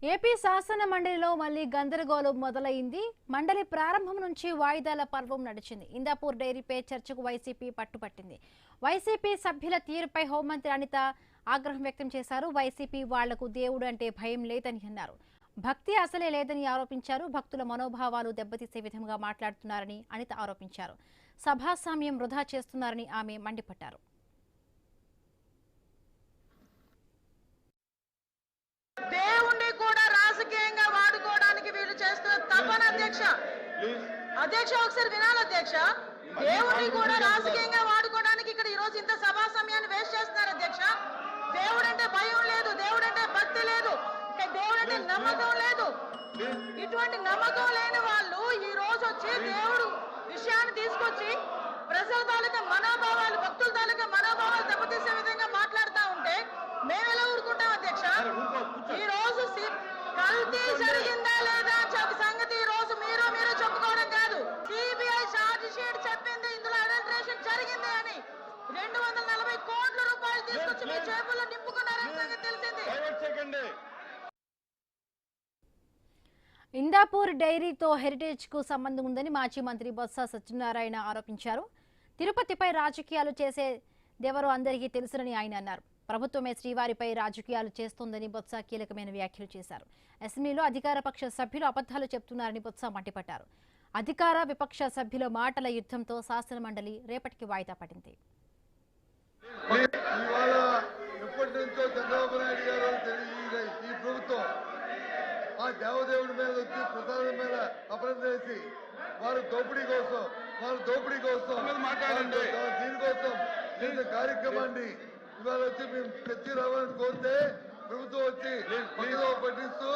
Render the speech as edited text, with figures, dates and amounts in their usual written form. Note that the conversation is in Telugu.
ఏపీ శాసన మండలిలో మళ్లీ గందరగోళం మొదలైంది. మండలి ప్రారంభం నుంచి వాయిదాల పర్వం నడిచింది. ఇందాపూర్ డైరీపై చర్చకు వైసీపీ పట్టుపట్టింది. వైసీపీ సభ్యుల తీరుపై హోంమంత్రి అనిత ఆగ్రహం వ్యక్తం చేశారు. వైసీపీ వాళ్లకు దేవుడు అంటే భయం లేదని అన్నారు. భక్తి అసలే లేదని ఆరోపించారు. భక్తుల మనోభావాలు దెబ్బతీసే విధంగా మాట్లాడుతున్నారని అనిత ఆరోపించారు. సభా సమయం వృధా చేస్తున్నారని ఆమె మండిపడ్డారు. దేవుణ్ణి కూడా రాజకీయంగా వాడుకోవడానికి వీళ్ళు చేస్తున్న తపన అధ్యక్ష ఒకసారి వినాలి అధ్యక్ష. దేవుణ్ణి కూడా రాజకీయంగా వాడుకోవడానికి ఇక్కడ ఈ రోజు ఇంత సభా సమయాన్ని వేస్ట్ చేస్తున్నారు అధ్యక్ష. దేవుడంటే భయం లేదు, దేవుడంటే భక్తి లేదు, దేవుడంటే నమ్మకం లేదు. ఇటువంటి నమ్మకం లేని వాళ్ళు ఈ రోజు వచ్చి దేవుడు విషయాన్ని తీసుకొచ్చి ప్రజల తాలూకా మనోభావాలు, భక్తుల తాలూకా మనోభావాలు దెబ్బతీసే విధంగా మాట్లాడుతూ ఉంటే మేము ఎలా ఊరుకుంటాం అధ్యక్ష? ఈ రోజు కల్తీ జరిగిందా లేదా సంగతి ఈ రోజు మీరు చెప్పుకోవడం కాదు. సిబిఐ ఛార్జ్ షీట్ చెప్పింది ఇందులో అడల్టరేషన్ జరిగింది అని. 240 కోట్ల రూపాయలు తీసుకొచ్చి మీ జేబుల్లో నింపుకున్నారని సంగతి తెలిసింది. ఇందాపూర్ డైరీతో హెరిటేజ్ కు సంబంధం ఉందని మాజీ మంత్రి బొత్స సత్యనారాయణ ఆరోపించారు. తిరుపతిపై రాజకీయాలు చేసేదెవరో అందరికీ తెలుసునని ఆయన అన్నారు. ప్రభుత్వమే శ్రీవారిపై రాజకీయాలు చేస్తోందని బొత్స కీలకమైన వ్యాఖ్యలు చేశారు. అసెంబ్లీలో అధికార పక్ష సభ్యులు అబద్దాలు చెప్తున్నారని బొత్స మండిపడ్డారు. అధికార విపక్ష సభ్యుల మాటల యుద్ధంతో శాసన మండలి రేపటికి వాయిదా పడింది. దేవదేవుడి మీద వచ్చి ప్రసాదం మీద అపరాధం వారు దోపిడీ కోసం మాట్లాడండి. దీనికోసం చేసే కార్యక్రమాన్ని ఇవాళ వచ్చి మేము తెచ్చి రావాలని కోరితే ప్రభుత్వం వచ్చి పట్టిస్తూ